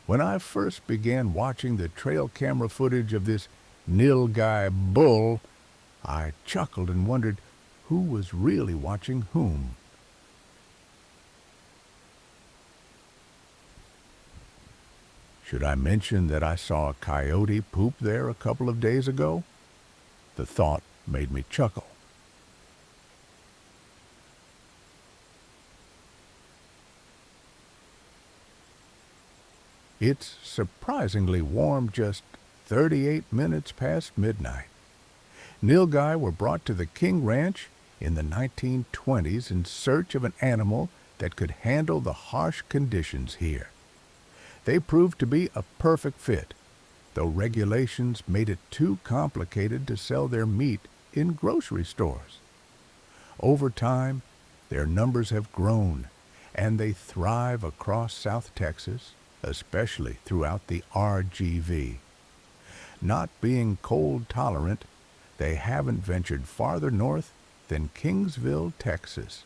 When I first began watching the trail camera footage of this Nilgai Bull, I chuckled and wondered who was really watching whom. Should I mention that I saw a coyote poop there a couple of days ago? The thought made me chuckle. It's surprisingly warm, just 38 minutes past midnight. Nilgai were brought to the King Ranch in the 1920s in search of an animal that could handle the harsh conditions here. They proved to be a perfect fit, though regulations made it too complicated to sell their meat in grocery stores. Over time, their numbers have grown, and they thrive across South Texas, especially throughout the RGV. Not being cold-tolerant, they haven't ventured farther north than Kingsville, Texas.